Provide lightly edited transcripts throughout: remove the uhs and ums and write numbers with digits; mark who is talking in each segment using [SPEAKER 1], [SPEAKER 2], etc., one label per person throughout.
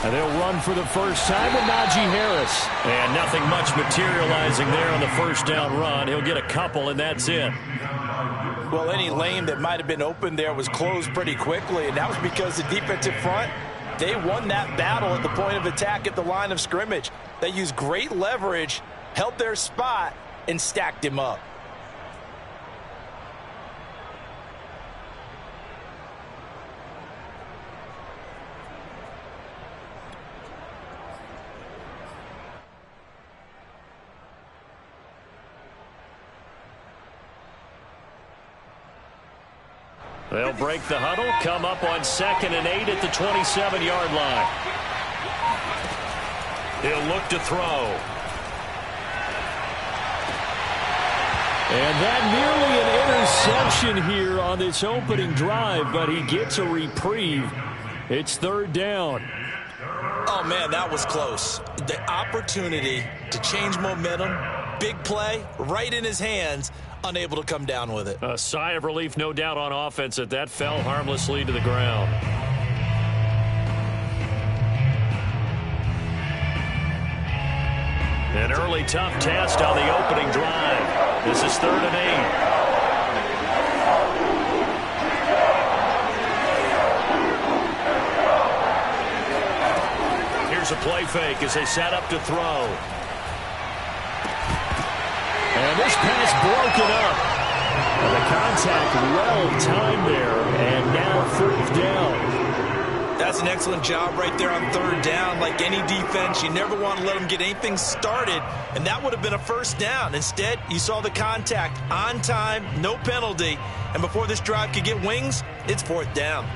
[SPEAKER 1] And they'll run for the first time with Najee Harris.
[SPEAKER 2] And nothing much materializing there on the first down run. He'll get a couple, and that's it.
[SPEAKER 3] Well, any lane that might have been open there was closed pretty quickly, and that was because the defensive front, they won that battle at the point of attack at the line of scrimmage. They used great leverage, held their spot, and stacked him up.
[SPEAKER 2] They'll break the huddle, come up on 2nd and 8 at the 27-yard line. He'll look to throw.
[SPEAKER 1] And that nearly an interception here on this opening drive, but he gets a reprieve. It's 3rd down.
[SPEAKER 3] Oh, man, that was close. The opportunity to change momentum, big play, right in his hands, unable to come down with it.
[SPEAKER 2] A sigh of relief, no doubt, on offense that that fell harmlessly to the ground. An early tough test on the opening drive. This is 3rd and 8. Here's a play fake as they set up to throw.
[SPEAKER 1] And this pass broken up. And the contact well timed there. And now 4th down.
[SPEAKER 3] That's an excellent job right there on 3rd down. Like any defense, you never want to let them get anything started. And that would have been a 1st down. Instead, you saw the contact on time, no penalty. And before this drive could get wings, it's 4th down.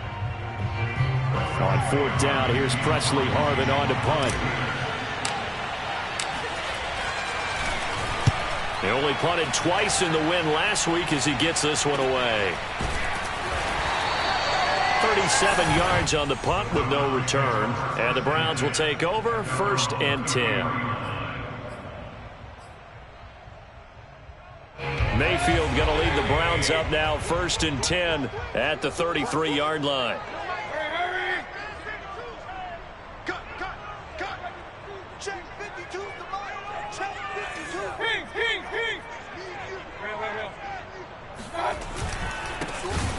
[SPEAKER 1] On 4th down, here's Presley Harvin on to punt.
[SPEAKER 2] They only punted twice in the win last week as he gets this one away. 37 yards on the punt with no return. And the Browns will take over 1st and 10. Mayfield going to lead the Browns up now 1st and 10 at the 33-yard line.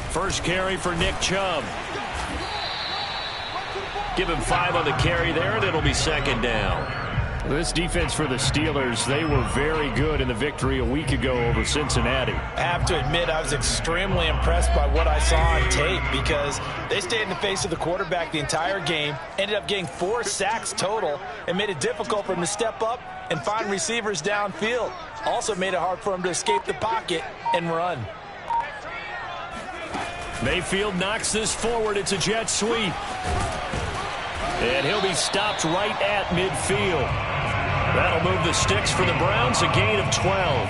[SPEAKER 2] First carry for Nick Chubb. Give him 5 on the carry there, and it'll be 2nd down.
[SPEAKER 1] This defense for the Steelers, they were very good in the victory a week ago over Cincinnati.
[SPEAKER 3] I have to admit, I was extremely impressed by what I saw on tape because they stayed in the face of the quarterback the entire game, ended up getting 4 sacks total, and made it difficult for him to step up and find receivers downfield. Also made it hard for him to escape the pocket and run.
[SPEAKER 1] Mayfield knocks this forward. It's a jet sweep.
[SPEAKER 2] And he'll be stopped right at midfield. That'll move the sticks for the Browns, a gain of 12.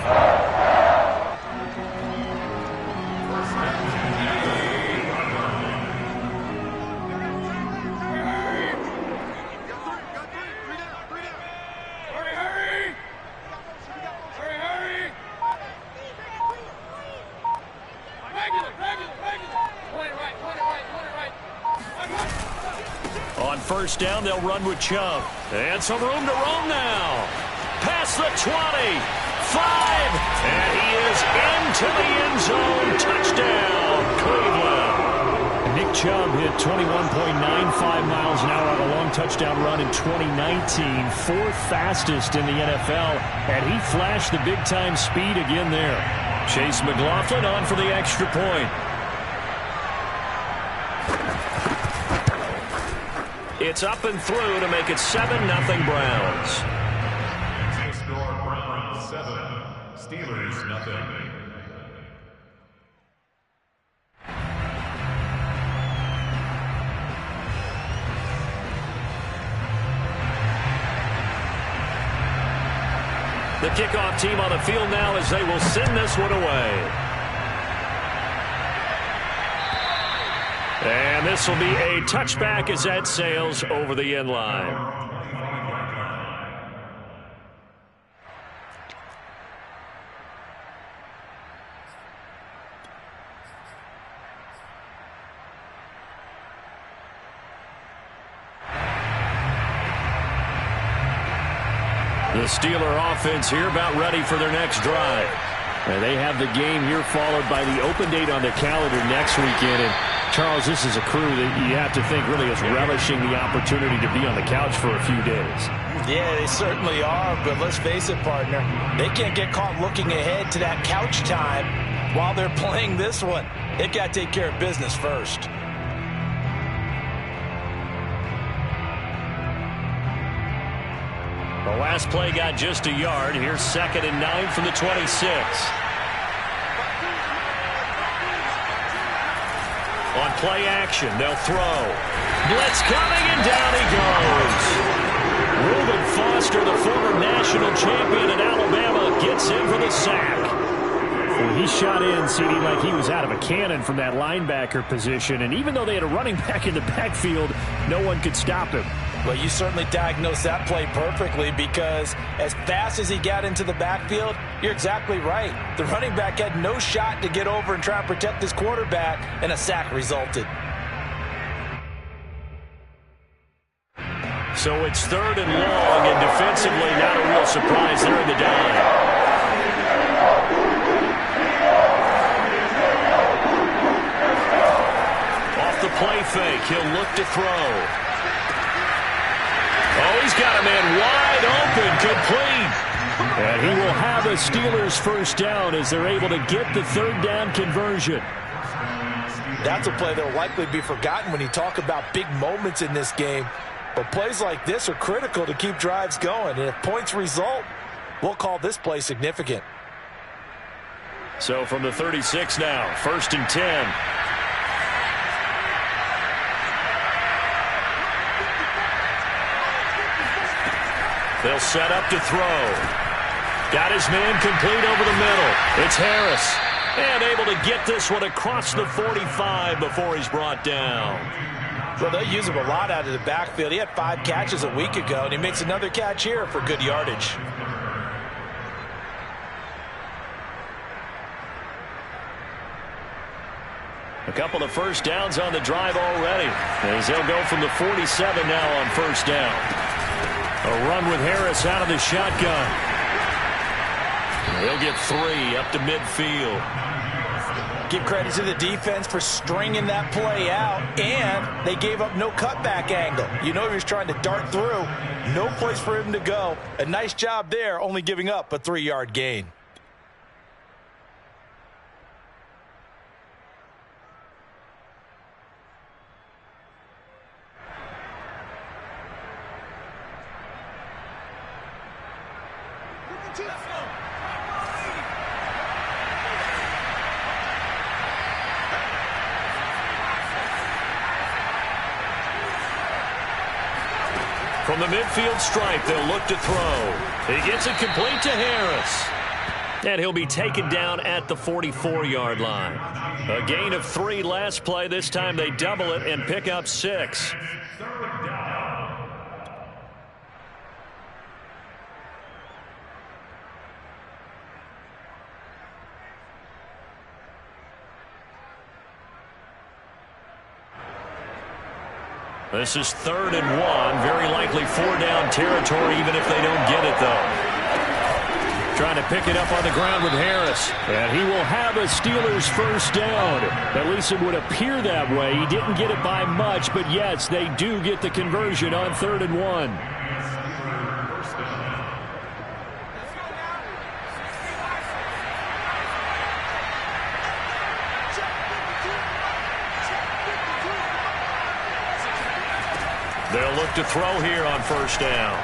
[SPEAKER 2] On 1st down, they'll run with Chubb. And some room to roam now. Past the 20. 5. And he is into the end zone. Touchdown, Cleveland.
[SPEAKER 1] Nick Chubb hit 21.95 miles an hour on a long touchdown run in 2019. 4th fastest in the NFL. And he flashed the big-time speed again there.
[SPEAKER 2] Chase McLaughlin on for the extra point. It's up and through to make it 7-0 Browns.
[SPEAKER 4] Score Browns 7, Steelers nothing.
[SPEAKER 2] The kickoff team on the field now as they will send this one away. And this will be a touchback as that sails over the end line. The Steeler offense here about ready for their next drive.
[SPEAKER 1] And they have the game here followed by the open date on their calendar next weekend. And Charles, this is a crew that you have to think really is relishing the opportunity to be on the couch for a few days.
[SPEAKER 3] Yeah, they certainly are, but let's face it, partner. They can't get caught looking ahead to that couch time while they're playing this one. They've got to take care of business first.
[SPEAKER 2] The last play got just a yard. Here's 2nd and 9 from the 26. On play action, they'll throw. Blitz coming, and down he goes. Reuben Foster, the former national champion at Alabama, gets in for the sack.
[SPEAKER 1] Well, he shot in, seeming like he was out of a cannon from that linebacker position. And even though they had a running back in the backfield, no one could stop him.
[SPEAKER 3] Well, you certainly diagnosed that play perfectly, because as fast as he got into the backfield, you're exactly right. The running back had no shot to get over and try and protect his quarterback, and a sack resulted.
[SPEAKER 2] So it's 3rd and long, and defensively not a real surprise there in the dime. Off the play fake, he'll look to throw. Oh, he's got a man wide open, complete.
[SPEAKER 1] And he will have a Steelers first down as they're able to get the 3rd down conversion.
[SPEAKER 3] That's a play that will likely be forgotten when you talk about big moments in this game. But plays like this are critical to keep drives going. And if points result, we'll call this play significant.
[SPEAKER 2] So from the 36 now, 1st and 10. They'll set up to throw. Got his man complete over the middle. It's Harris. And able to get this one across the 45 before he's brought down.
[SPEAKER 3] Well, they use him a lot out of the backfield. He had 5 catches a week ago, and he makes another catch here for good yardage.
[SPEAKER 2] A couple of first downs on the drive already, as they'll go from the 47 now on 1st down. A run with Harris out of the shotgun. He'll get 3 up to midfield.
[SPEAKER 3] Give credit to the defense for stringing that play out, and they gave up no cutback angle. You know he was trying to dart through. No place for him to go. A nice job there, only giving up a 3-yard gain.
[SPEAKER 2] From the midfield stripe, they'll look to throw. He gets it complete to Harris. And he'll be taken down at the 44-yard line. A gain of 3 last play. This time they double it and pick up 6. This is 3rd and 1. Very likely 4-down territory, even if they don't get it, though.
[SPEAKER 1] Trying to pick it up on the ground with Harris. And he will have a Steelers first down. At least it would appear that way. He didn't get it by much, but yes, they do get the conversion on 3rd and 1.
[SPEAKER 2] They'll look to throw here on 1st down.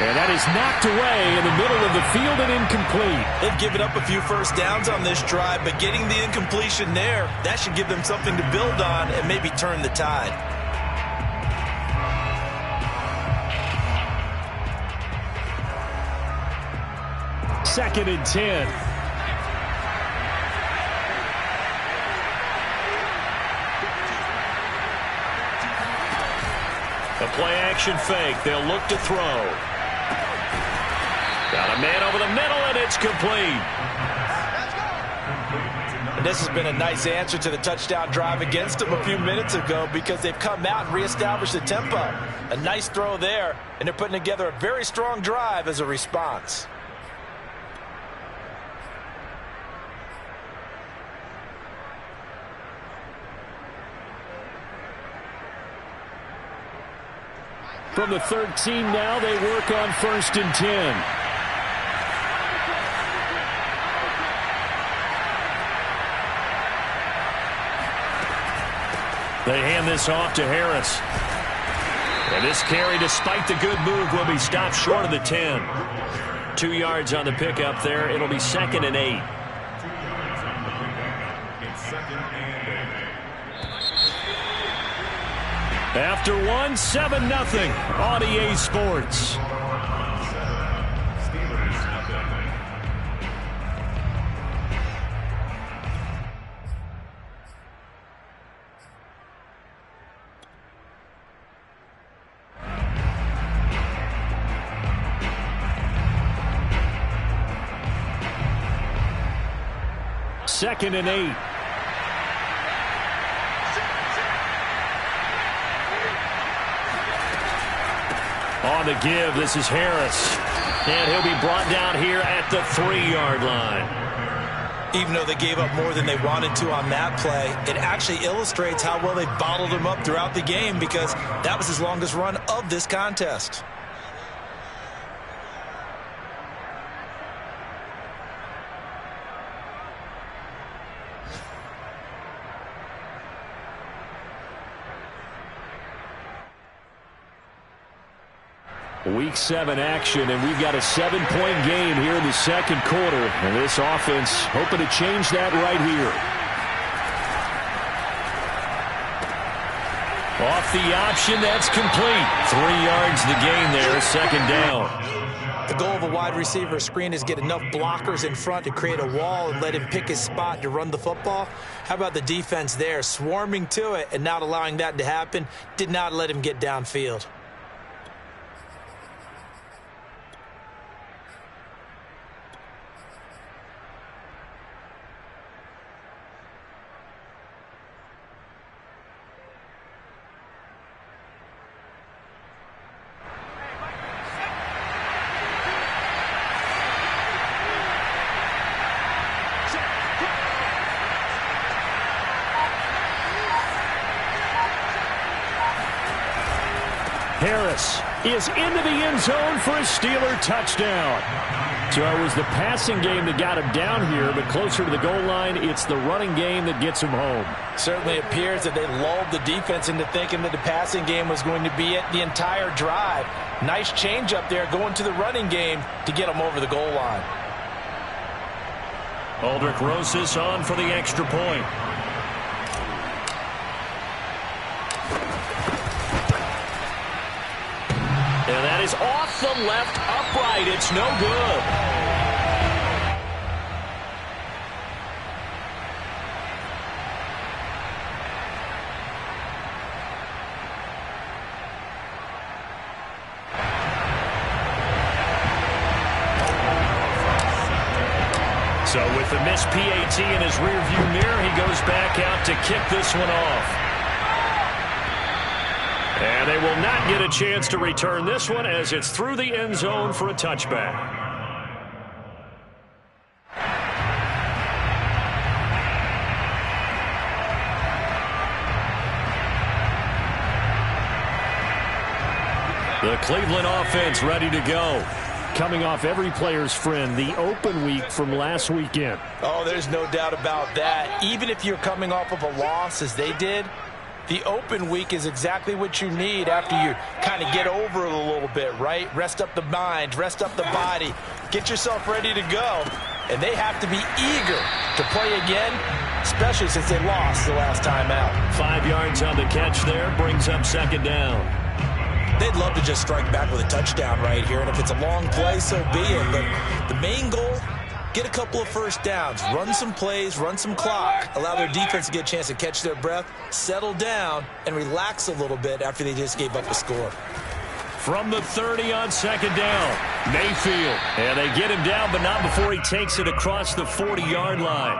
[SPEAKER 1] And that is knocked away in the middle of the field and incomplete.
[SPEAKER 3] They've given up a few first downs on this drive, but getting the incompletion there, that should give them something to build on and maybe turn the tide.
[SPEAKER 1] Second and 10.
[SPEAKER 2] A play-action fake. They'll look to throw. Got a man over the middle, and it's complete.
[SPEAKER 3] And this has been a nice answer to the touchdown drive against them a few minutes ago because they've come out and reestablished the tempo. A nice throw there, and they're putting together a very strong drive as a response.
[SPEAKER 1] From the 13 now, they work on 1st and 10.
[SPEAKER 2] They hand this off to Harris. And this carry, despite the good move, will be stopped short of the 10. 2 yards on the pickup there. It'll be 2nd and 8.
[SPEAKER 4] 2 yards on the pickup. It's 2nd and 8.
[SPEAKER 1] After 1-7-0 on EA Sports.
[SPEAKER 4] Steelers nothing.
[SPEAKER 1] Second and 8.
[SPEAKER 2] On the give, this is Harris. And he'll be brought down here at the 3-yard line.
[SPEAKER 3] Even though they gave up more than they wanted to on that play, it actually illustrates how well they bottled him up throughout the game because that was his longest run of this contest.
[SPEAKER 1] Week 7 action, and we've got a 7-point game here in the second quarter. And this offense hoping to change that right here.
[SPEAKER 2] Off the option, that's complete. 3 yards the gain there, 2nd down.
[SPEAKER 3] The goal of a wide receiver screen is get enough blockers in front to create a wall and let him pick his spot to run the football. How about the defense there, swarming to it and not allowing that to happen? Did not let him get downfield.
[SPEAKER 1] Harris is into the end zone for a Steeler touchdown. So it was the passing game that got him down here, but closer to the goal line, it's the running game that gets him home.
[SPEAKER 3] Certainly appears that they lulled the defense into thinking that the passing game was going to be it the entire drive. Nice change up there going to the running game to get them over the goal line.
[SPEAKER 2] Aldrich Rosas on for the extra point. And that is off the left upright. It's no good. So with the missed PAT in his rearview mirror, he goes back out to kick this one off. And they will not get a chance to return this one as it's through the end zone for a touchback. The Cleveland offense ready to go. Coming off every player's friend, the open week from last weekend.
[SPEAKER 3] Oh, there's no doubt about that. Even if you're coming off of a loss as they did, the open week is exactly what you need after you kind of get over it a little bit, right? Rest up the mind, rest up the body, get yourself ready to go. And they have to be eager to play again, especially since they lost the last time out.
[SPEAKER 2] 5 yards on the catch there, brings up 2nd down.
[SPEAKER 3] They'd love to just strike back with a touchdown right here, and if it's a long play, so be it. But the main goal, get a couple of first downs, run some plays, run some clock, allow their defense to get a chance to catch their breath, settle down, and relax a little bit after they just gave up a score.
[SPEAKER 2] From the 30 on 2nd down, Mayfield. And they get him down, but not before he takes it across the 40-yard line.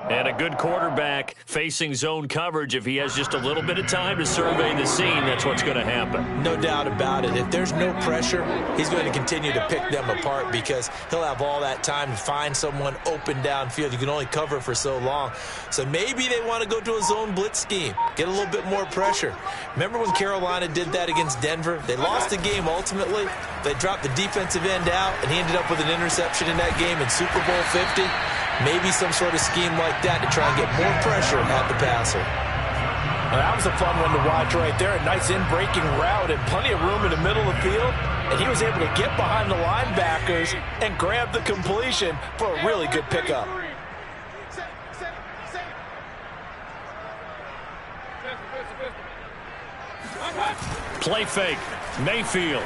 [SPEAKER 1] And a good quarterback facing zone coverage, if he has just a little bit of time to survey the scene, that's what's going to happen.
[SPEAKER 3] No doubt about it. If there's no pressure, he's going to continue to pick them apart because he'll have all that time to find someone open downfield. You can only cover for so long. So maybe they want to go to a zone blitz scheme, get a little bit more pressure. Remember when Carolina did that against Denver? They lost the game ultimately. They dropped the defensive end out, and he ended up with an interception in that game in Super Bowl 50. Maybe some sort of scheme like that to try and get more pressure at the passer.
[SPEAKER 2] Well, that was a fun one to watch right there. A nice in-breaking route and plenty of room in the middle of the field. And he was able to get behind the linebackers and grab the completion for a really good pickup.
[SPEAKER 1] Play fake. Mayfield.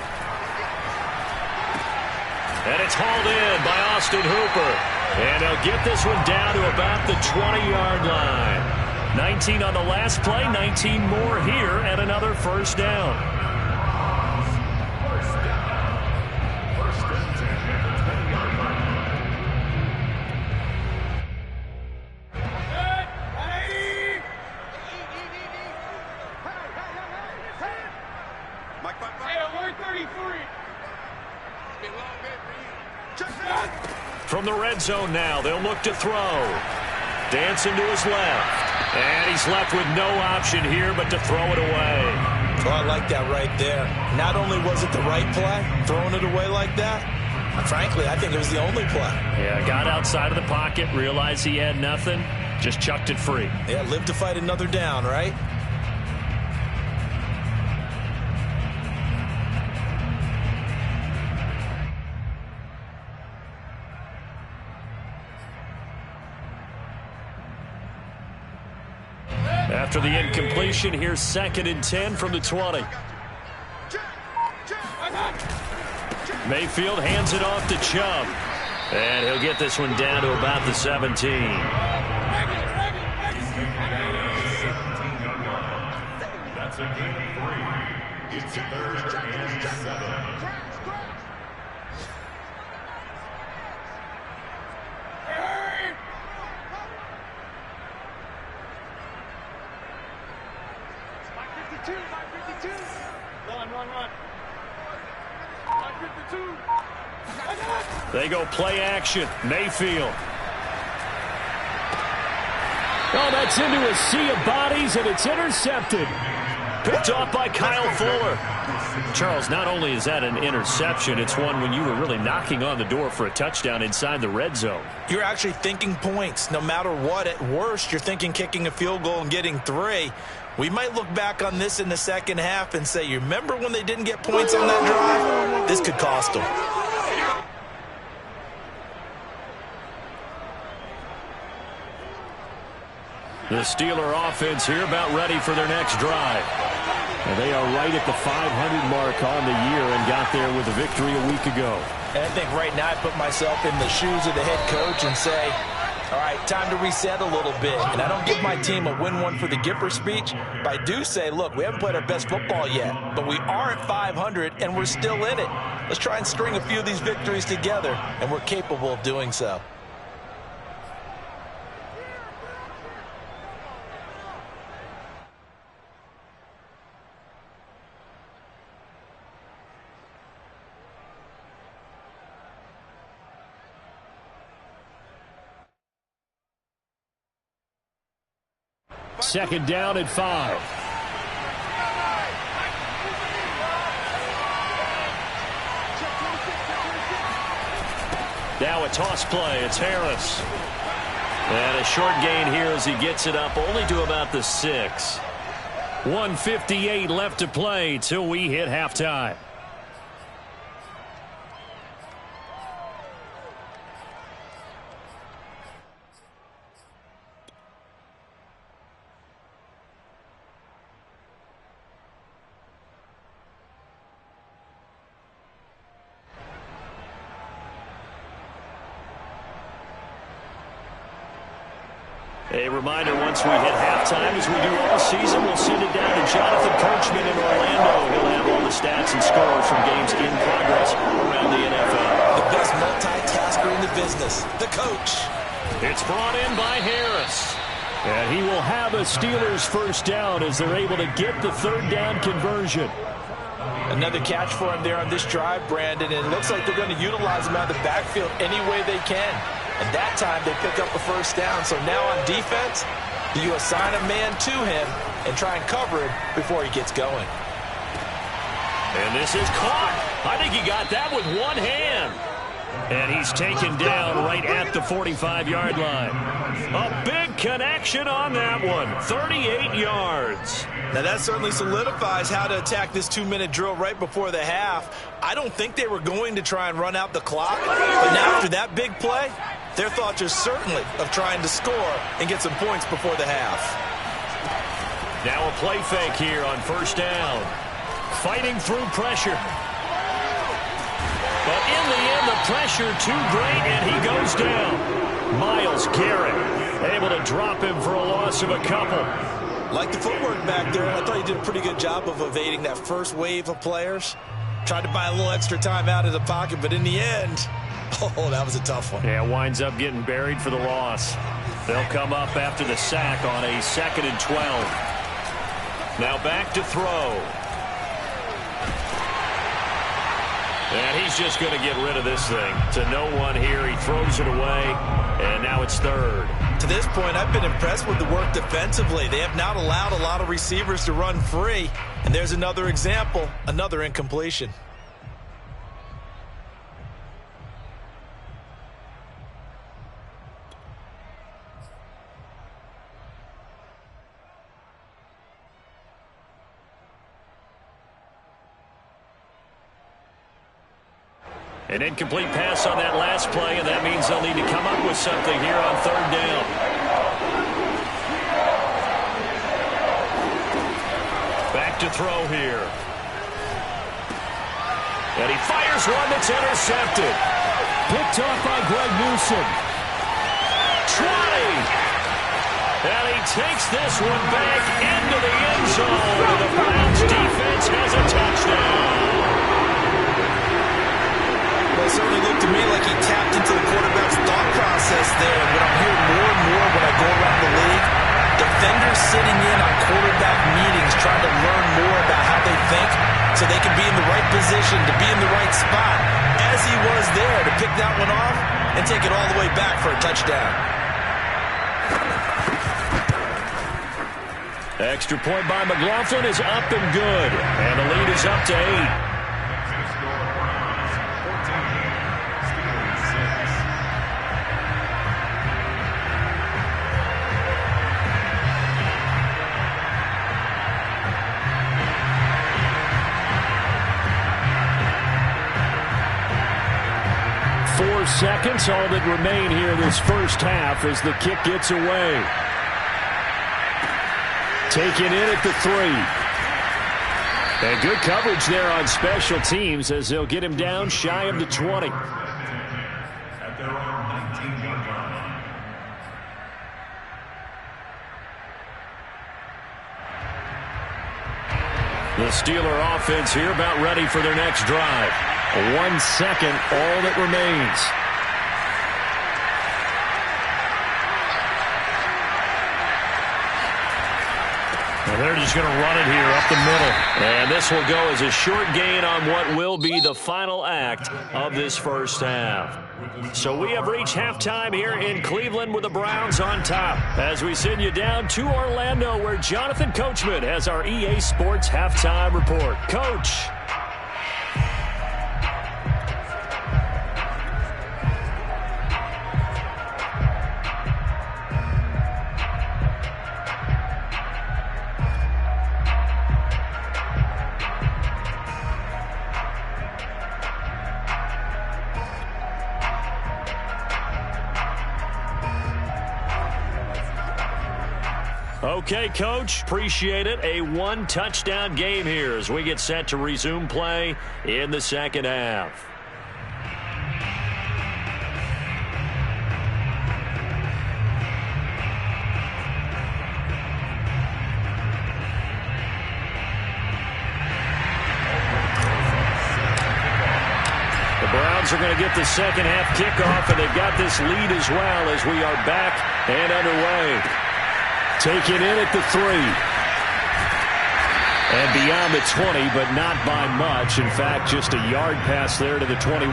[SPEAKER 1] And it's hauled in by Austin Hooper. And they'll get this one down to about the 20-yard line. 19 on the last play, 19 more here, and another first down.
[SPEAKER 4] First and 10 at the 20-yard line.
[SPEAKER 1] From the red zone now, they'll look to throw. Dancing to his left. And he's left with no option here but to throw it away.
[SPEAKER 3] Oh, I like that right there. Not only was it the right play, throwing it away like that, frankly, I think it was the only play.
[SPEAKER 1] Yeah, got outside of the pocket, realized he had nothing, just chucked it free.
[SPEAKER 3] Yeah, live to fight another down, right?
[SPEAKER 1] After the incompletion, here's 2nd and 10 from the 20. Mayfield hands it off to Chubb. And he'll get this one down to about the 17.
[SPEAKER 4] That's a gain of 3. It's 3rd and 7.
[SPEAKER 1] They go play action. Mayfield. Oh, that's into a sea of bodies, and it's intercepted. Picked off by Kyle Fuller. Charles, not only is that an interception, it's one when you were really knocking on the door for a touchdown inside the red zone.
[SPEAKER 3] You're actually thinking points. No matter what, at worst, you're thinking kicking a field goal and getting 3. We might look back on this in the second half and say, you remember when they didn't get points on that drive? This could cost them.
[SPEAKER 1] The Steeler offense here about ready for their next drive. And they are right at the 500 mark on the year and got there with a victory a week ago.
[SPEAKER 3] And I think right now I put myself in the shoes of the head coach and say, all right, time to reset a little bit. And I don't give my team a win one for the Gipper speech, but I do say, look, we haven't played our best football yet, but we are at 500 and we're still in it. Let's try and string a few of these victories together, and we're capable of doing so.
[SPEAKER 1] Second down at 5. Now a toss play. It's Harris. And a short gain here as he gets it up only to about the 6. 1:58 left to play till we hit halftime. A reminder, once we hit halftime, as we do all season, we'll send it down to Jonathan Coachman in Orlando. He'll have all the stats and scores from games in progress around the NFL.
[SPEAKER 3] The best multitasker in the business, the coach.
[SPEAKER 1] It's brought in by Harris. And he will have a Steelers first down as they're able to get the third down conversion.
[SPEAKER 3] Another catch for him there on this drive, Brandon, and it looks like they're going to utilize him out of the backfield any way they can. And that time they pick up a first down. So now on defense, you assign a man to him and try and cover him before he gets going.
[SPEAKER 2] And this is caught. I think he got that with one hand.
[SPEAKER 1] And he's taken down right at the 45-yard line.
[SPEAKER 2] A big connection on that one. 38 yards.
[SPEAKER 3] Now that certainly solidifies how to attack this 2-minute drill right before the half. I don't think they were going to try and run out the clock. But now after that big play, their thoughts are certainly of trying to score and get some points before the half.
[SPEAKER 1] Now a play fake here on first down. Fighting through pressure. But in the end, the pressure too great, and he goes down. Myles Garrett able to drop him for a loss of a couple.
[SPEAKER 3] Like the footwork back there, I thought he did a pretty good job of evading that first wave of players. Tried to buy a little extra time out of the pocket, but in the end, oh, that was a tough one.
[SPEAKER 1] Yeah, winds up getting buried for the loss. They'll come up after the sack on a 2nd and 12. Now back to throw. And he's just going to get rid of this thing. To no one here. He throws it away, and now it's third.
[SPEAKER 3] To this point, I've been impressed with the work defensively. They have not allowed a lot of receivers to run free. And there's another example, another incompletion.
[SPEAKER 1] An incomplete pass on that last play, and that means they'll need to come up with something here on third down. Back to throw here. And he fires one that's intercepted. Picked off by Greg Newsome. 20. And he takes this one back into the end zone. And the Browns defense has a touchdown.
[SPEAKER 3] Well, it certainly looked to me like he tapped into the quarterback's thought process there. And what I'm hearing more and more when I go around the league, defenders sitting in on quarterback meetings trying to learn more about how they think so they can be in the right position to be in the right spot, as he was there to pick that one off and take it all the way back for a touchdown.
[SPEAKER 1] Extra point by McLaughlin is up and good. And the lead is up to 8. 4 seconds, all that remain here this first half as the kick gets away. Taken in at the 3. And good coverage there on special teams as they'll get him down shy of the 20.
[SPEAKER 4] At their own 19-yard line.
[SPEAKER 1] The Steeler offense here about ready for their next drive. 1 second, all that remains. And they're just going to run it here up the middle. And this will go as a short gain on what will be the final act of this first half. So we have reached halftime here in Cleveland with the Browns on top. As we send you down to Orlando where Jonathan Coachman has our EA Sports halftime report. Coach. Okay, Coach, appreciate it. A one-touchdown game here as we get set to resume play in the second half. The Browns are going to get the second half kickoff, and they've got this lead as well as we are back and underway. Taken in at the 3. And beyond the 20, but not by much. In fact, just a yard pass there to the 21.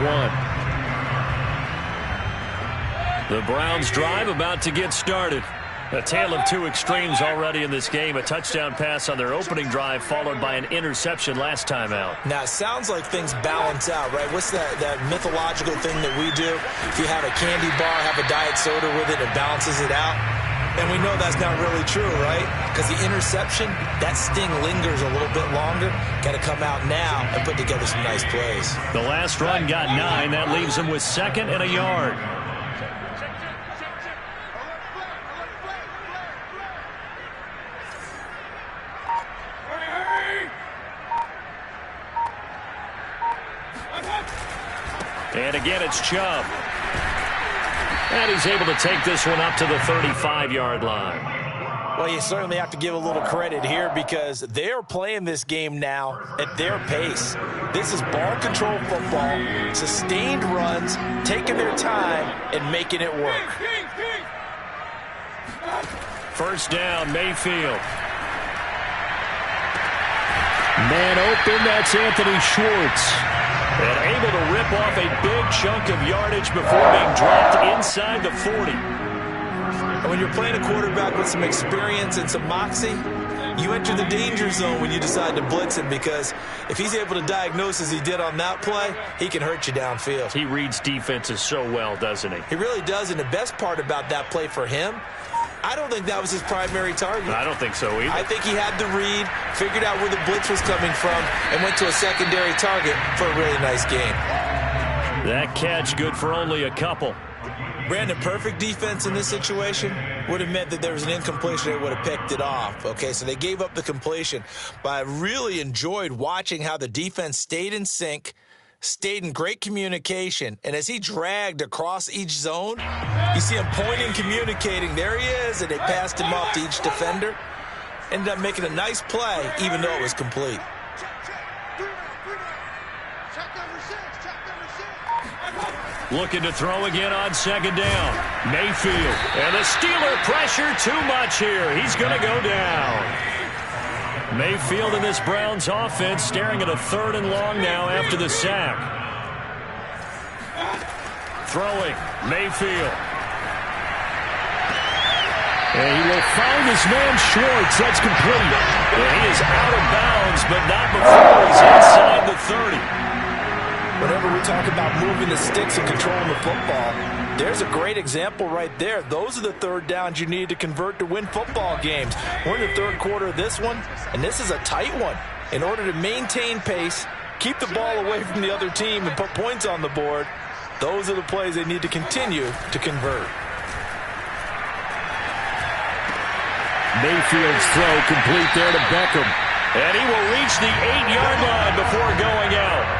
[SPEAKER 1] The Browns drive about to get started. A tale of two extremes already in this game. A touchdown pass on their opening drive followed by an interception last time out.
[SPEAKER 3] Now, it sounds like things balance out, right? What's that mythological thing that we do? If you have a candy bar, have a diet soda with it, it balances it out. And we know that's not really true, right? Because the interception, that sting lingers a little bit longer. Got to come out now and put together some nice plays.
[SPEAKER 1] The last run got 9. That leaves him with 2nd and a yard. And again, it's Chubb. And he's able to take this one up to the 35-yard line.
[SPEAKER 3] Well, you certainly have to give a little credit here because they're playing this game now at their pace. This is ball control football, sustained runs, taking their time and making it work.
[SPEAKER 1] First down, Mayfield. Man open, that's Anthony Schwartz. And able to rip off a big chunk of yardage before being dropped inside the 40.
[SPEAKER 3] And when you're playing a quarterback with some experience and some moxie, you enter the danger zone when you decide to blitz him because if he's able to diagnose as he did on that play, he can hurt you downfield.
[SPEAKER 1] He reads defenses so well, doesn't he?
[SPEAKER 3] He really does, and the best part about that play for him, I don't think that was his primary target.
[SPEAKER 1] I don't think so either.
[SPEAKER 3] I think he had the read, figured out where the blitz was coming from, and went to a secondary target for a really nice game.
[SPEAKER 1] That catch good for only a couple.
[SPEAKER 3] Brandon, perfect defense in this situation would have meant that there was an incompletion. They would have picked it off. Okay, so they gave up the completion. But I really enjoyed watching how the defense stayed in sync, stayed in great communication, and as he dragged across each zone, you see him pointing, communicating. There he is, and they passed him off to each defender. Ended up making a nice play, even though it was complete.
[SPEAKER 1] Looking to throw again on 2nd down. Mayfield. And the Steeler pressure too much here. He's going to go down. Mayfield in this Browns offense staring at a 3rd and long now after the sack. Throwing. Mayfield. And he will find his man Schwartz. That's complete. And he is out of bounds, but not before he's inside the 30.
[SPEAKER 3] Whenever we talk about moving the sticks and controlling the football, there's a great example right there. Those are the 3rd downs you need to convert to win football games. We're in the 3rd quarter of this one, and this is a tight one. In order to maintain pace, keep the ball away from the other team, and put points on the board, those are the plays they need to continue to convert.
[SPEAKER 1] Mayfield's throw complete there to Beckham. And he will reach the 8-yard line before going out.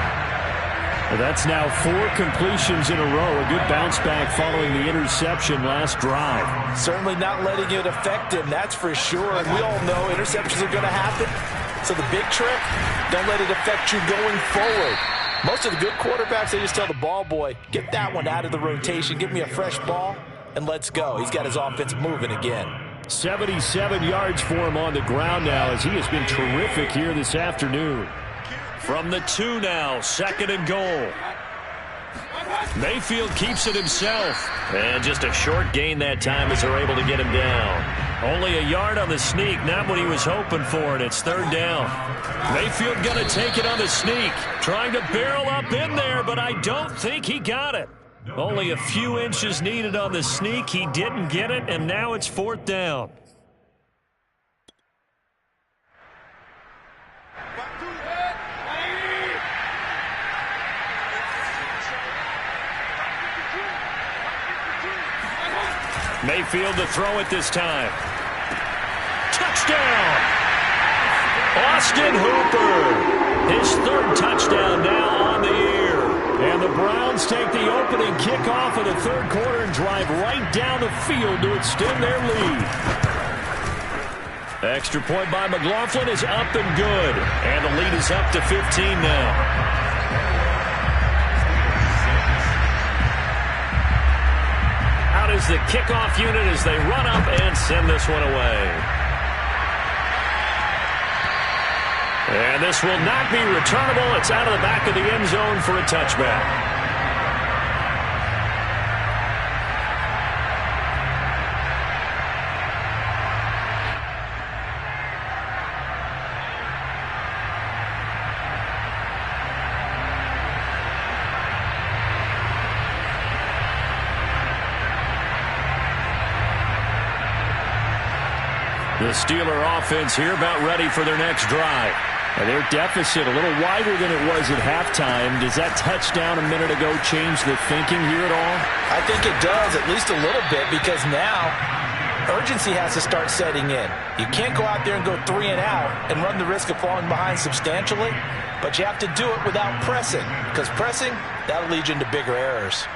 [SPEAKER 1] That's now 4 completions in a row. A good bounce back following the interception last drive.
[SPEAKER 3] Certainly not letting it affect him, that's for sure. And we all know interceptions are going to happen. So the big trick, don't let it affect you going forward. Most of the good quarterbacks, they just tell the ball boy, get that one out of the rotation, give me a fresh ball, and let's go. He's got his offense moving again.
[SPEAKER 1] 77 yards for him on the ground now as he has been terrific here this afternoon. From the 2 now, 2nd and goal. Mayfield keeps it himself. And just a short gain that time as they're able to get him down. Only a yard on the sneak, not what he was hoping for, and it's 3rd down. Mayfield going to take it on the sneak. Trying to barrel up in there, but I don't think he got it. Only a few inches needed on the sneak. He didn't get it, and now it's 4th down. Mayfield to throw it this time. Touchdown! Austin Hooper. His 3rd touchdown now on the year. And the Browns take the opening kickoff of the 3rd quarter and drive right down the field to extend their lead. Extra point by McLaughlin is up and good. And the lead is up to 15 now. is the kickoff unit as they run up and send this one away. And this will not be returnable. It's out of the back of the end zone for a touchback. The Steeler offense here about ready for their next drive. And their deficit a little wider than it was at halftime. Does that touchdown a minute ago change the thinking here at all?
[SPEAKER 3] I think it does, at least a little bit, because now urgency has to start setting in. You can't go out there and go 3 and out and run the risk of falling behind substantially, but you have to do it without pressing, because pressing, that'll lead you into bigger errors.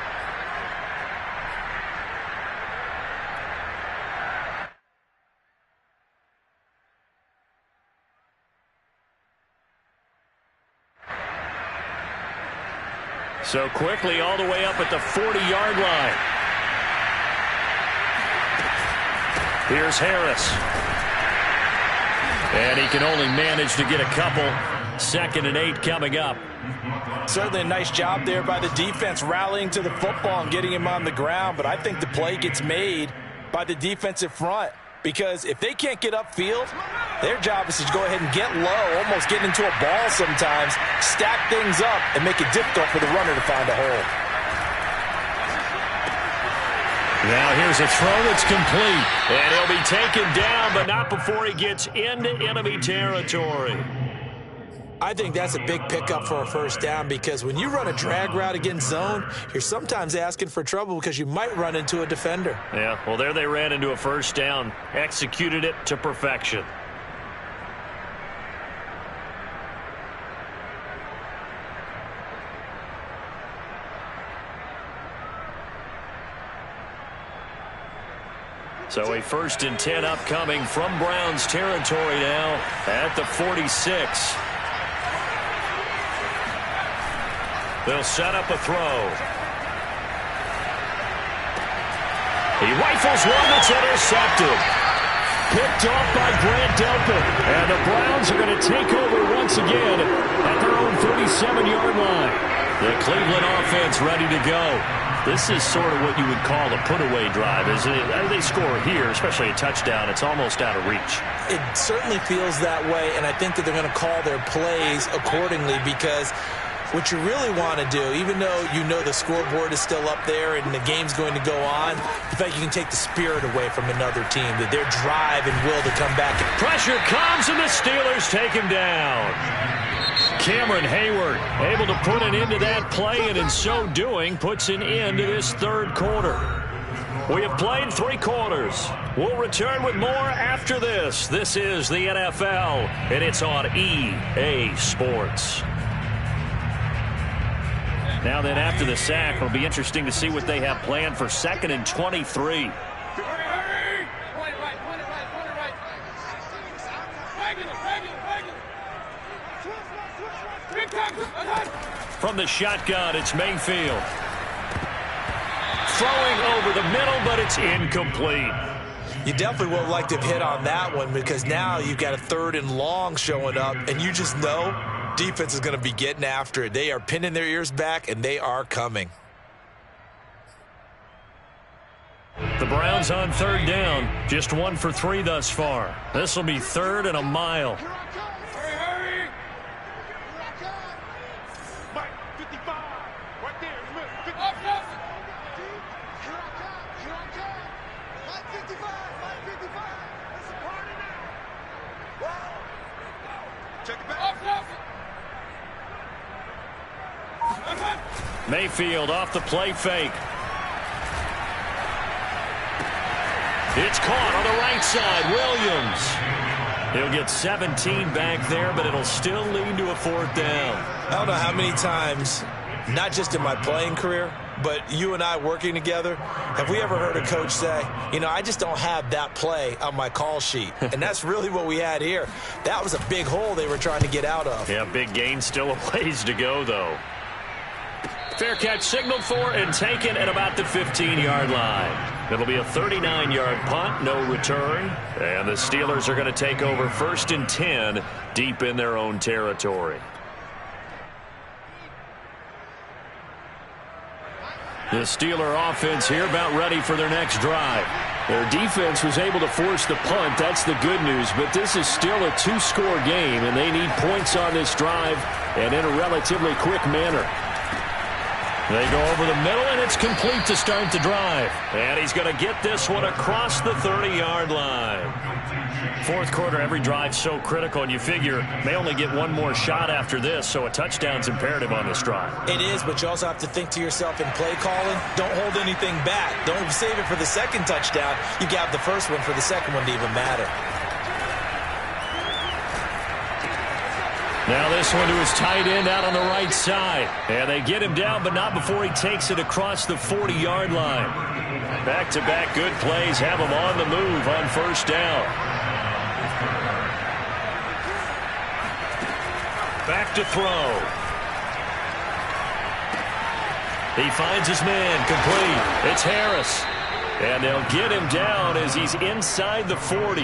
[SPEAKER 1] So quickly all the way up at the 40-yard line. Here's Harris. And he can only manage to get a couple. 2nd and 8 coming up.
[SPEAKER 3] Certainly a nice job there by the defense rallying to the football and getting him on the ground. But I think the play gets made by the defensive front. Because if they can't get upfield, their job is to go ahead and get low, almost get into a ball sometimes, stack things up, and make it difficult for the runner to find a hole.
[SPEAKER 1] Now here's a throw that's complete. And he'll be taken down, but not before he gets into enemy territory.
[SPEAKER 3] I think that's a big pickup for a first down, because when you run a drag route against zone, you're sometimes asking for trouble because you might run into a defender.
[SPEAKER 1] Yeah, well, there they ran into a first down. Executed it to perfection. So a 1st and 10 upcoming from Browns territory now at the 46. They'll set up a throw. He rifles one that's intercepted. Picked off by Grant Delpit. And the Browns are going to take over once again at their own 37-yard line. The Cleveland offense ready to go. This is sort of what you would call a put-away drive, isn't it? They score here, especially a touchdown. It's almost out of reach.
[SPEAKER 3] It certainly feels that way, and I think that they're going to call their plays accordingly, because what you really want to do, even though you know the scoreboard is still up there and the game's going to go on, the fact you can take the spirit away from another team, that their drive and will to come back.
[SPEAKER 1] Pressure comes, and the Steelers take him down. Cameron Hayward able to put an end to that play, and in so doing puts an end to this 3rd quarter. We have played 3 quarters. We'll return with more after this. This is the NFL, and it's on EA Sports. Now then, after the sack, it'll be interesting to see what they have planned for 2nd and 23. From the shotgun, it's Mayfield. Throwing over the middle, but it's incomplete.
[SPEAKER 3] You definitely would like to have hit on that one, because now you've got a 3rd and long showing up, and you just know defense is going to be getting after it. They are pinning their ears back, and they are coming.
[SPEAKER 1] The Browns on 3rd down. Just 1 for 3 thus far. This will be 3rd and a mile. Mayfield off the play fake. It's caught on the right side. Williams. He'll get 17 back there, but it'll still lead to a 4th down.
[SPEAKER 3] I don't know how many times, not just in my playing career, but you and I working together, have we ever heard a coach say, you know, I just don't have that play on my call sheet. And that's really what we had here. That was a big hole they were trying to get out of.
[SPEAKER 1] Yeah, big gain, still a ways to go, though. Fair catch signaled for and taken at about the 15-yard line.
[SPEAKER 2] It'll be a 39-yard punt, no return. And the Steelers are going to take over 1st and 10 deep in their own territory. The Steeler offense here about ready for their next drive. Their defense was able to force the punt. That's the good news. But this is still a 2-score game, and they need points on this drive and in a relatively quick manner. They go over the middle, and it's complete to start the drive. And he's going to get this one across the 30-yard line. Fourth quarter, every drive's so critical, and you figure may only get one more shot after this, so a touchdown's imperative on this drive.
[SPEAKER 3] It is, but you also have to think to yourself in play calling, don't hold anything back. Don't save it for the second touchdown. You got the first one for the second one to even matter.
[SPEAKER 1] Now this one to his tight end out on the right side. And they get him down, but not before he takes it across the 40-yard line. Back-to-back good plays have him on the move on first down. Back to throw. He finds his man, complete. It's Harris. And they'll get him down as he's inside the 40.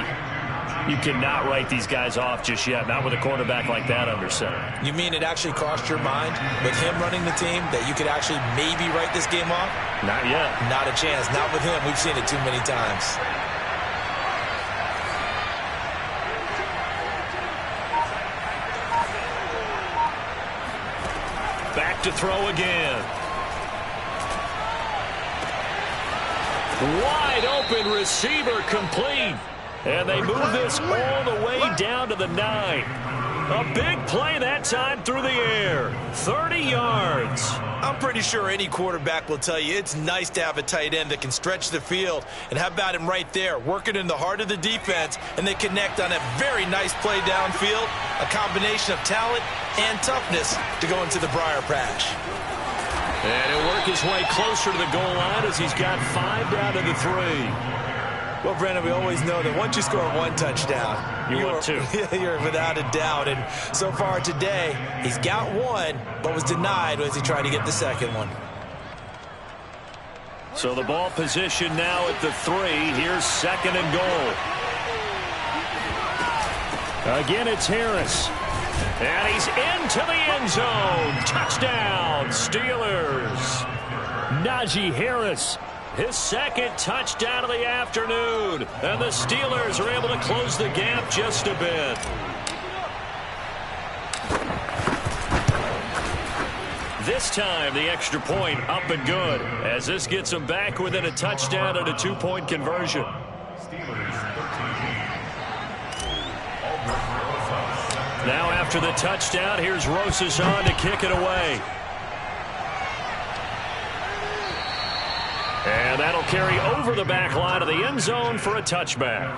[SPEAKER 1] You cannot write these guys off just yet, not with a quarterback like that under center.
[SPEAKER 3] You mean it actually crossed your mind with him running the team that you could actually maybe write this game off?
[SPEAKER 1] Not yet.
[SPEAKER 3] Not a chance. Not with him. We've seen it too many times.
[SPEAKER 1] Back to throw again. Wide open receiver, complete. And they move this all the way down to the 9. A big play that time through the air. 30 yards.
[SPEAKER 3] I'm pretty sure any quarterback will tell you it's nice to have a tight end that can stretch the field. And how about him right there, working in the heart of the defense, and they connect on a very nice play downfield, a combination of talent and toughness to go into the briar patch.
[SPEAKER 1] And he'll work his way closer to the goal line as he's got 5 down to the 3.
[SPEAKER 3] Well, Brandon, we always know that once you score one touchdown,
[SPEAKER 1] you want two.
[SPEAKER 3] You're without a doubt. And so far today, he's got one, but was denied as he tried to get the second one.
[SPEAKER 1] So the ball position now at the 3. Here's 2nd and goal. Again, it's Harris. And he's into the end zone. Touchdown, Steelers. Najee Harris. His second touchdown of the afternoon. And the Steelers are able to close the gap just a bit. This time, the extra point up and good, as this gets them back within a touchdown and a 2-point conversion. Now after the touchdown, here's Rosas on to kick it away. And that'll carry over the back line of the end zone for a touchback.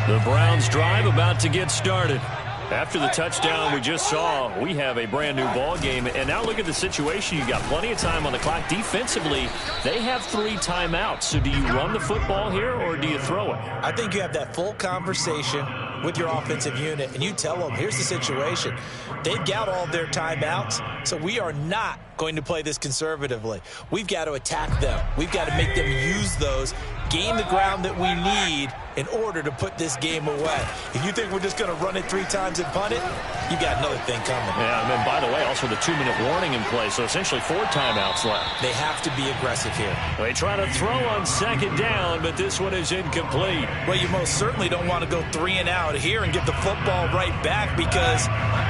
[SPEAKER 1] The Browns drive about to get started. After the touchdown we just saw, we have a brand new ball game. And now look at the situation. You got plenty of time on the clock. Defensively, they have 3 timeouts. So do you run the football here or do you throw it?
[SPEAKER 3] I think you have that full conversation with your offensive unit, and you tell them, here's the situation. They've got all their timeouts, so we are not going to play this conservatively. We've got to attack them. We've got to make them use those, gain the ground that we need in order to put this game away. If you think we're just going to run it 3 times and punt it, you got another thing coming.
[SPEAKER 1] Yeah, and then, by the way, also the 2-minute warning in play, so essentially 4 timeouts left.
[SPEAKER 3] They have to be aggressive here.
[SPEAKER 1] They try to throw on 2nd down, but this one is incomplete.
[SPEAKER 3] Well, you most certainly don't want to go 3 and out here and get the football right back, because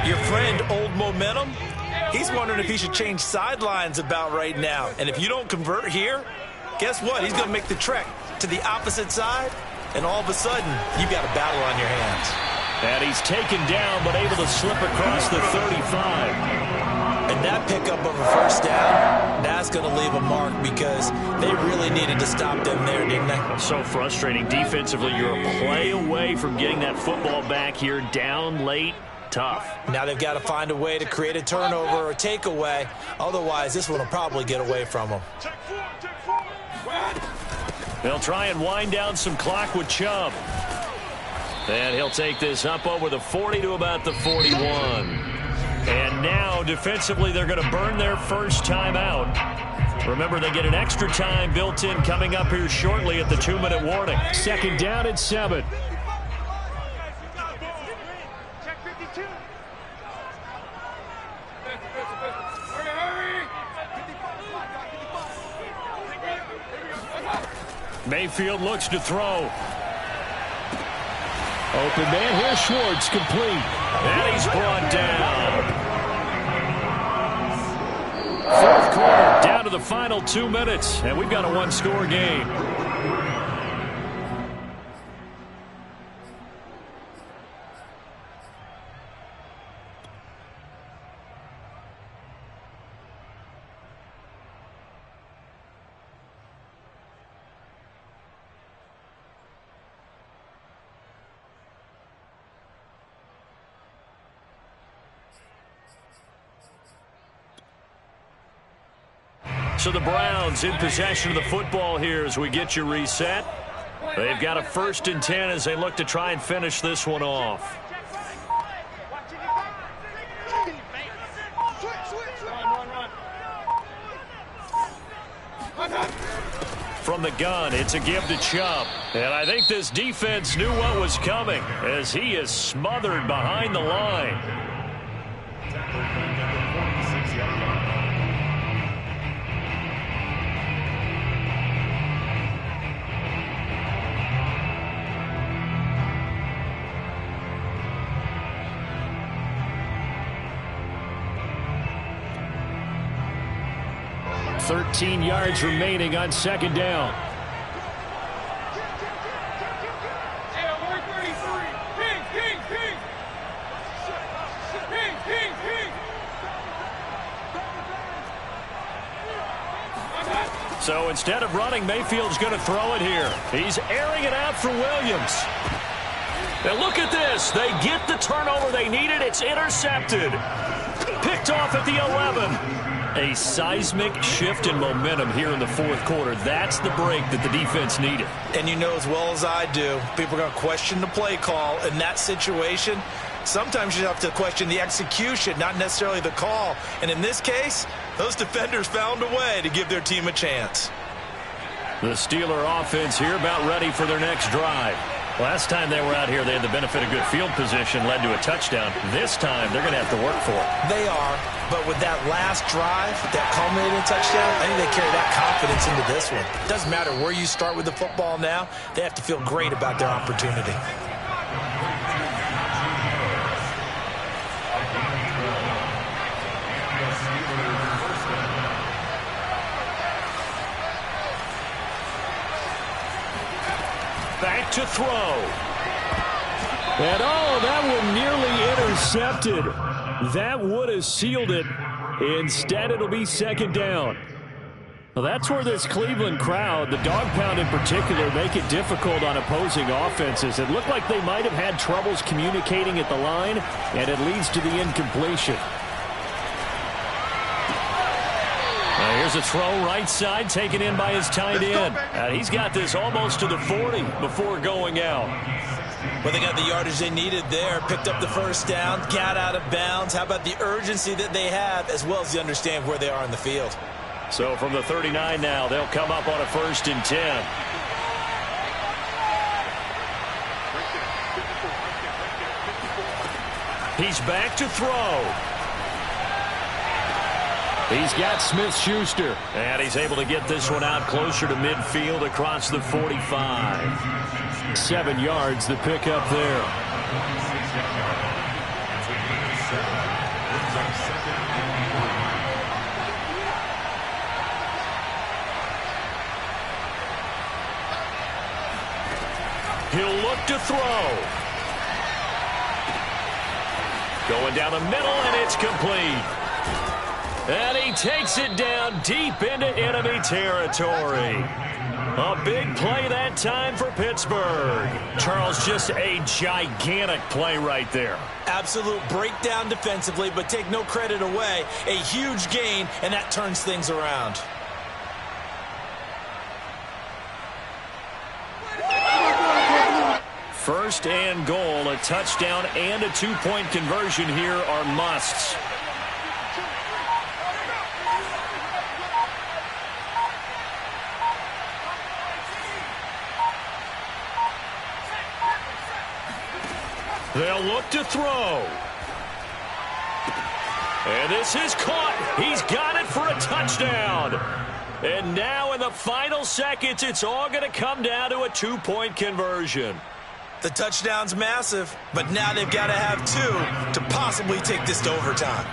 [SPEAKER 3] your friend, Old Momentum, he's wondering if he should change sidelines about right now. And if you don't convert here, guess what? He's going to make the trek to the opposite side, and all of a sudden, you've got a battle on your hands.
[SPEAKER 1] And he's taken down, but able to slip across the 35.
[SPEAKER 3] And that pickup of a first down, that's going to leave a mark, because they really needed to stop them there, didn't they?
[SPEAKER 1] So frustrating. Defensively, you're a play away from getting that football back here, down late. Tough.
[SPEAKER 3] Now they've got to find a way to create a turnover or a takeaway. Otherwise, this one will probably get away from them.
[SPEAKER 1] They'll try and wind down some clock with Chubb. And he'll take this up over the 40 to about the 41. And now, defensively, they're going to burn their first time out. Remember, they get an extra time built in coming up here shortly at the 2-minute warning. Second down and 7. Mayfield looks to throw. Open man, here's Schwartz, complete. And he's brought down. Fourth quarter, down to the final 2 minutes, and we've got a one-score game. So the Browns in possession of the football here as we get you reset. They've got a 1st and 10 as they look to try and finish this one off. From the gun, it's a give to Chubb. And I think this defense knew what was coming as he is smothered behind the line. $13 yards remaining on second down. So instead of running, Mayfield's going to throw it here. He's airing it out for Williams. And look at this. They get the turnover they needed. It's intercepted. Picked off at the 11. A seismic shift in momentum here in the fourth quarter. That's the break that the defense needed.
[SPEAKER 3] And you know as well as I do, people are going to question the play call in that situation. Sometimes you have to question the execution, not necessarily the call. And in this case, those defenders found a way to give their team a chance.
[SPEAKER 1] The Steeler offense here about ready for their next drive. Last time they were out here, they had the benefit of good field position, led to a touchdown. This time, they're going to have to work for it.
[SPEAKER 3] They are, but with that last drive, that culminating touchdown, I think they carry that confidence into this one. It doesn't matter where you start with the football now, they have to feel great about their opportunity.
[SPEAKER 1] Back to throw. And that one nearly intercepted. That would have sealed it. Instead, it'll be second down. Well, that's where this Cleveland crowd, the dog pound in particular, make it difficult on opposing offenses. It looked like they might have had troubles communicating at the line, and it leads to the incompletion. Here's a throw right side taken in by his tight end. He's got this almost to the 40 before going out.
[SPEAKER 3] Well, they got the yardage they needed there, picked up the first down, got out of bounds. How about the urgency that they have as well as the understand where they are in the field?
[SPEAKER 1] So from the 39 now, they'll come up on a 1st and 10. He's back to throw. He's got Smith-Schuster. And he's able to get this one out closer to midfield across the 45. 7 yards, the pickup there. He'll look to throw. Going down the middle, and it's complete. And he takes it down deep into enemy territory. A big play that time for Pittsburgh. Charles, just a gigantic play right there.
[SPEAKER 3] Absolute breakdown defensively, but take no credit away. A huge gain, and that turns things around.
[SPEAKER 1] first and goal. A touchdown and a two-point conversion here are musts. They'll look to throw. And this is caught. He's got it for a touchdown. And now in the final seconds, it's all going to come down to a two-point conversion.
[SPEAKER 3] The touchdown's massive, but now they've got to have two to possibly take this to overtime.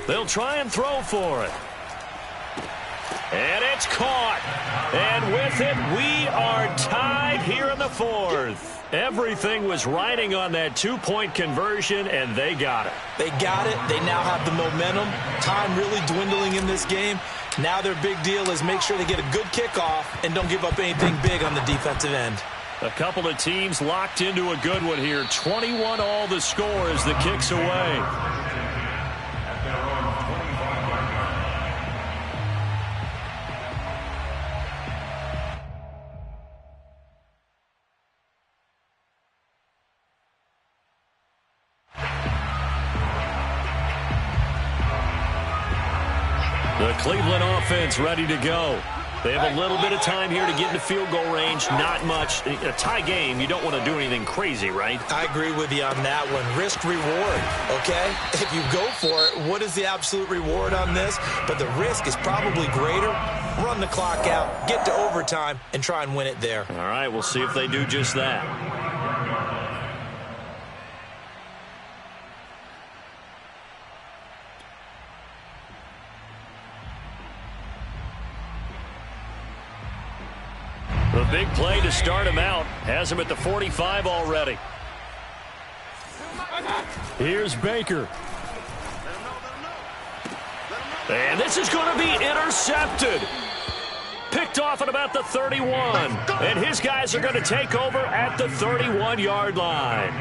[SPEAKER 1] They'll try and throw for it. And it's caught. And with it, we are tied here in the fourth. Everything was riding on that two-point conversion, and they got it.
[SPEAKER 3] They got it. They now have the momentum. Time really dwindling in this game. Now their big deal is make sure they get a good kickoff and don't give up anything big on the defensive end.
[SPEAKER 1] A couple of teams locked into a good one here. 21 all the score as the kick's away. The Cleveland offense ready to go. They have a little bit of time here to get into field goal range. Not much. A tie game, you don't want to do anything crazy, right?
[SPEAKER 3] I agree with you on that one. Risk reward, okay? If you go for it, what is the absolute reward on this? But the risk is probably greater. Run the clock out, get to overtime, and try and win it there.
[SPEAKER 1] All right, we'll see if they do just that. The big play to start him out has him at the 45 already. Here's Baker. And this is going to be intercepted. Picked off at about the 31. And his guys are going to take over at the 31-yard line.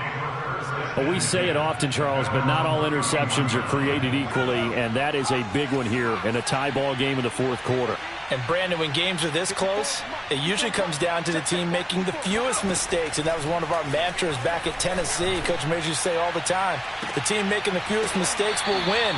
[SPEAKER 1] Well, we say it often, Charles, but not all interceptions are created equally, and that is a big one here in a tie ball game in the fourth quarter.
[SPEAKER 3] And, Brandon, when games are this close, it usually comes down to the team making the fewest mistakes, and that was one of our mantras back at Tennessee. Coach Mays used to say all the time, the team making the fewest mistakes will win.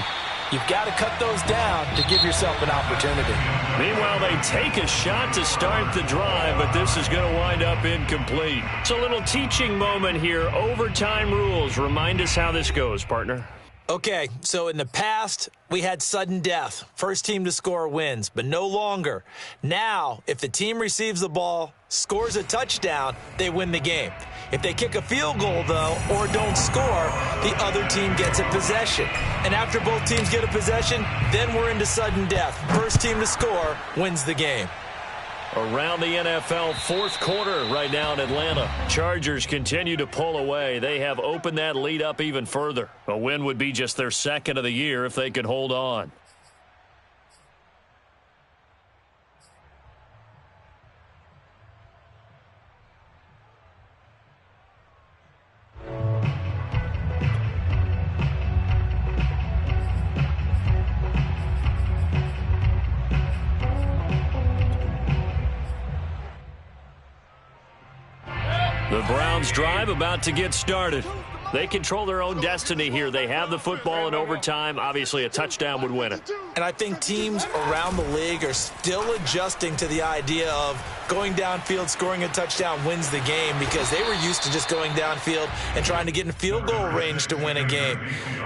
[SPEAKER 3] You've got to cut those down to give yourself an opportunity.
[SPEAKER 1] Meanwhile, they take a shot to start the drive, but this is going to wind up incomplete. It's a little teaching moment here. Overtime rules. Remind us how this goes, partner.
[SPEAKER 3] Okay, so in the past, we had sudden death. First team to score wins, but no longer. Now, if the team receives the ball, scores a touchdown, they win the game. If they kick a field goal, though, or don't score, the other team gets a possession. And after both teams get a possession, then we're into sudden death. First team to score wins the game.
[SPEAKER 1] Around the NFL, fourth quarter right now in Atlanta. Chargers continue to pull away. They have opened that lead up even further. A win would be just their second of the year if they could hold on. The Browns drive about to get started. They control their own destiny here. They have the football in overtime. Obviously, a touchdown would win it.
[SPEAKER 3] And I think teams around the league are still adjusting to the idea of going downfield, scoring a touchdown wins the game, because they were used to just going downfield and trying to get in field goal range to win a game.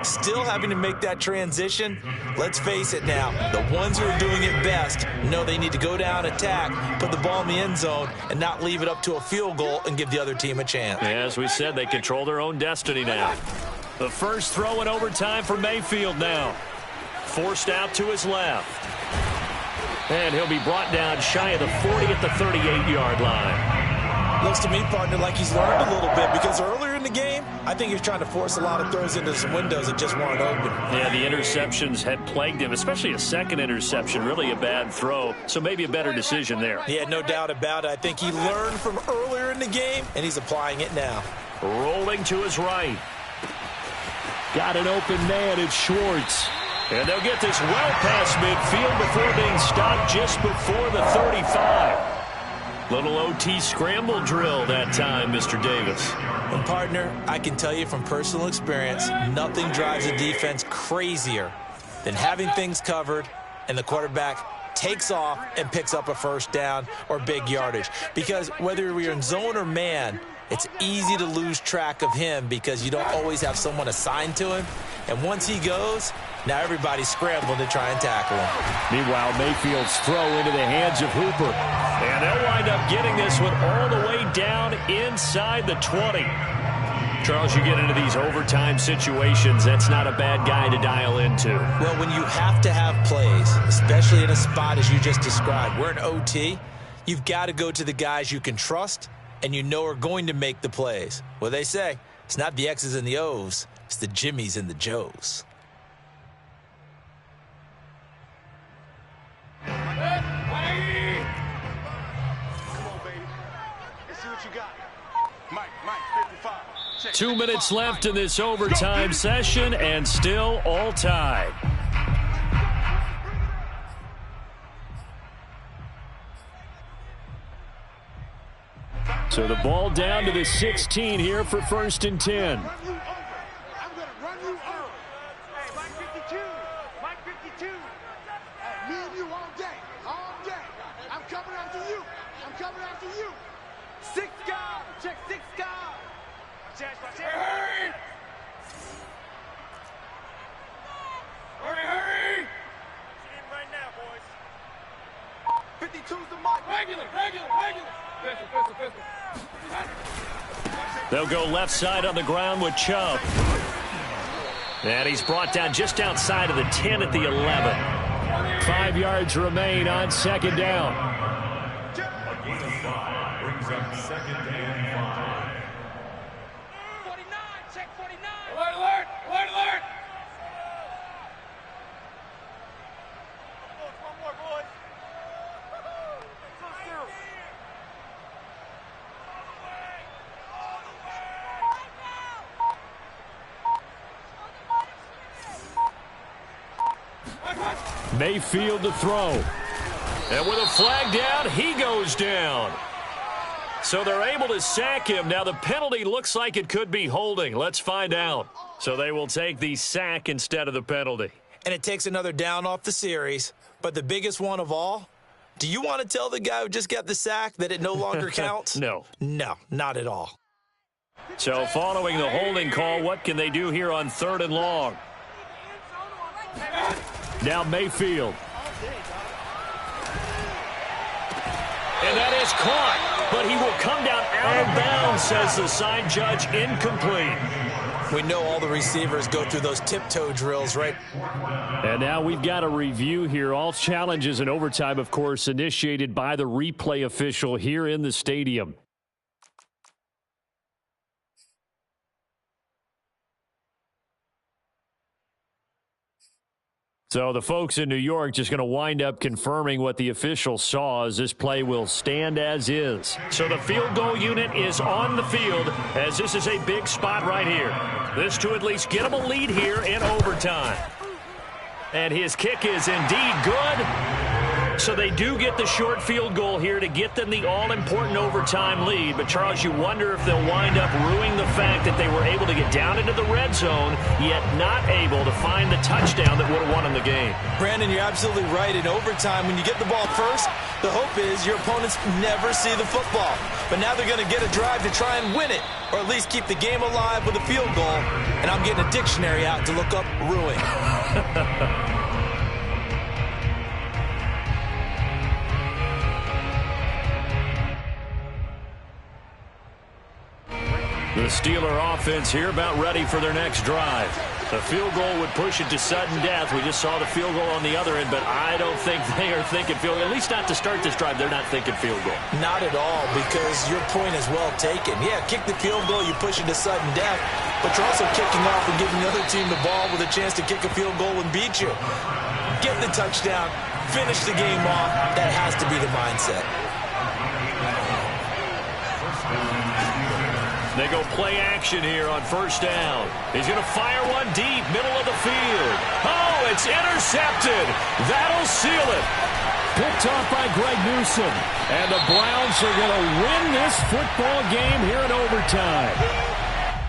[SPEAKER 3] Still having to make that transition. Let's face it now, the ones who are doing it best know they need to go down, attack, put the ball in the end zone, and not leave it up to a field goal and give the other team a chance.
[SPEAKER 1] As we said, they control their own destiny now. The first throw in overtime for Mayfield now. Forced out to his left. And he'll be brought down shy of the 40 at the 38-yard line.
[SPEAKER 3] Looks to me, partner, like he's learned a little bit, because earlier in the game, I think he was trying to force a lot of throws into some windows that just weren't open.
[SPEAKER 1] Yeah, the interceptions had plagued him, especially a second interception, really a bad throw. So maybe a better decision there.
[SPEAKER 3] Yeah, no doubt about it. I think he learned from earlier in the game, and he's applying it now.
[SPEAKER 1] Rolling to his right. Got an open man, it's Schwartz. And they'll get this well past midfield before being stopped just before the 35. Little OT scramble drill that time, Mr. Davis.
[SPEAKER 3] And, partner, I can tell you from personal experience, nothing drives a defense crazier than having things covered and the quarterback takes off and picks up a first down or big yardage. Because whether you're in zone or man, it's easy to lose track of him because you don't always have someone assigned to him. And once he goes, now everybody's scrambling to try and tackle him.
[SPEAKER 1] Meanwhile, Mayfield's throw into the hands of Hooper. And they'll wind up getting this one all the way down inside the 20. Charles, you get into these overtime situations, that's not a bad guy to dial into.
[SPEAKER 3] Well, when you have to have plays, especially in a spot as you just described, we're in OT, you've got to go to the guys you can trust and you know are going to make the plays. Well, they say it's not the X's and the O's, it's the Jimmies and the Joes.
[SPEAKER 5] Come on, baby. Let's see what you got. Mike, 55.
[SPEAKER 1] 2 minutes left in this overtime session, and still all tied. So the ball down to the 16 here for 1st and 10.
[SPEAKER 5] I'm going to run you over. Hey, Mike 52. Mike 52. Me and you all day. All day. I'm coming after you. I'm coming after you. 6 guard. Check 6 guard. Hurry! Hurry! See him right now, boys. 52's the mark. Regular. Pistol.
[SPEAKER 1] They'll go left side on the ground with Chubb. And he's brought down just outside of the 10 at the 11. 5 yards remain on 2nd down.
[SPEAKER 4] Brings up 2nd and 5.
[SPEAKER 5] 49, check 49. Alert! One more, boys.
[SPEAKER 1] Mayfield to throw. And with a flag down, he goes down. So they're able to sack him. Now the penalty looks like it could be holding. Let's find out. So they will take the sack instead of the penalty.
[SPEAKER 3] And it takes another down off the series. But the biggest one of all, do you want to tell the guy who just got the sack that it no longer counts?
[SPEAKER 1] No.
[SPEAKER 3] No, not at all.
[SPEAKER 1] So following the holding call, what can they do here on 3rd and long? Now Mayfield. And that is caught, but he will come down out of bounds, says the side judge, incomplete.
[SPEAKER 3] We know all the receivers go through those tiptoe drills, right?
[SPEAKER 1] And now we've got a review here. All challenges in overtime, of course, initiated by the replay official here in the stadium. So the folks in New York just going to wind up confirming what the official saw, as this play will stand as is. So the field goal unit is on the field, as this is a big spot right here. This to at least get them a lead here in overtime. And his kick is indeed good. So they do get the short field goal here to get them the all-important overtime lead. But, Charles, you wonder if they'll wind up ruining the fact that they were able to get down into the red zone, yet not able to find the touchdown that would have won them the game.
[SPEAKER 3] Brandon, you're absolutely right. In overtime, when you get the ball first, the hope is your opponents never see the football. But now they're going to get a drive to try and win it, or at least keep the game alive with a field goal. And I'm getting a dictionary out to look up ruin.
[SPEAKER 1] The Steeler offense here about ready for their next drive. A field goal would push it to sudden death. We just saw the field goal on the other end, but I don't think they are thinking field goal. At least not to start this drive. They're not thinking field goal.
[SPEAKER 3] Not at all, because your point is well taken. Yeah, kick the field goal, you push it to sudden death, but you're also kicking off and giving the other team the ball with a chance to kick a field goal and beat you. Get the touchdown, finish the game off. That has to be the mindset.
[SPEAKER 1] They go play action here on first down. He's going to fire one deep, middle of the field. Oh, it's intercepted. That'll seal it. Picked off by Greg Newsome. And the Browns are going to win this football game here in overtime.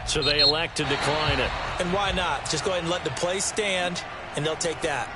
[SPEAKER 1] So they elect to decline it.
[SPEAKER 3] And why not? Just go ahead and let the play stand, and they'll take that.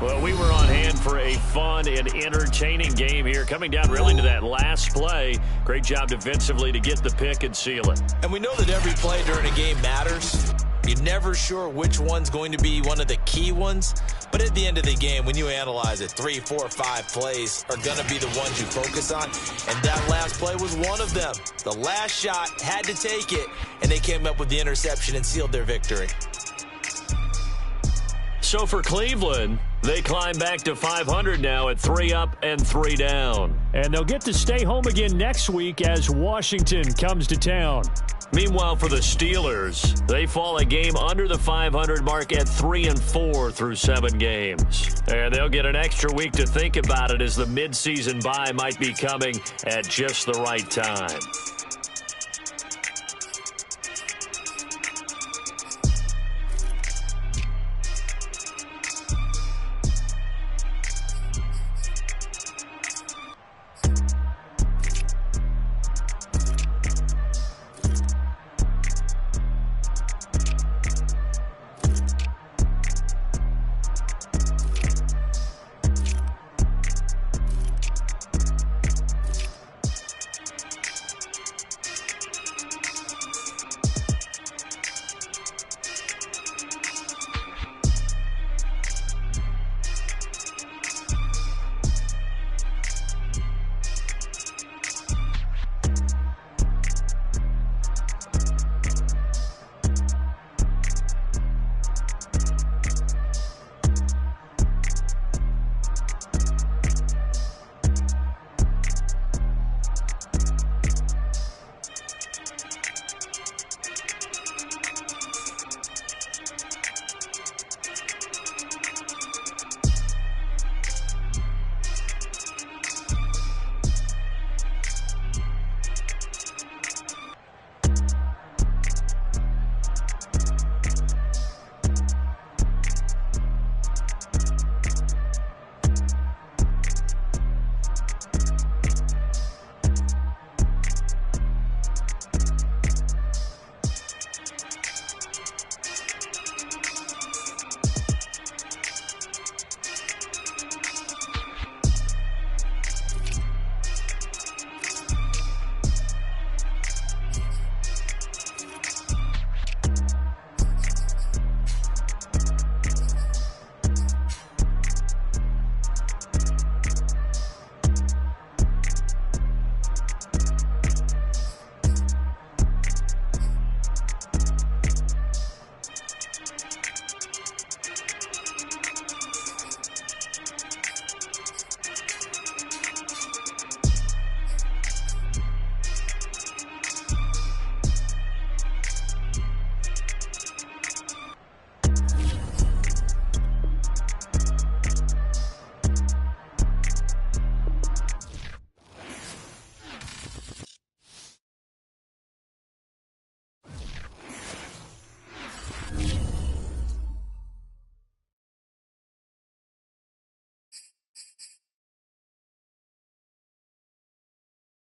[SPEAKER 1] Well, we were on hand for a fun and entertaining game here. Coming down really to that last play. Great job defensively to get the pick and seal it.
[SPEAKER 3] And we know that every play during a game matters. You're never sure which one's going to be one of the key ones. But at the end of the game, when you analyze it, 3, 4, 5 plays are going to be the ones you focus on. And that last play was one of them. The last shot had to take it, and they came up with the interception and sealed their victory.
[SPEAKER 1] So for Cleveland, they climb back to 500 now at 3 up and 3 down. And they'll get to stay home again next week as Washington comes to town. Meanwhile, for the Steelers, they fall a game under the 500 mark at 3-4 through 7 games. And they'll get an extra week to think about it as the midseason bye might be coming at just the right time.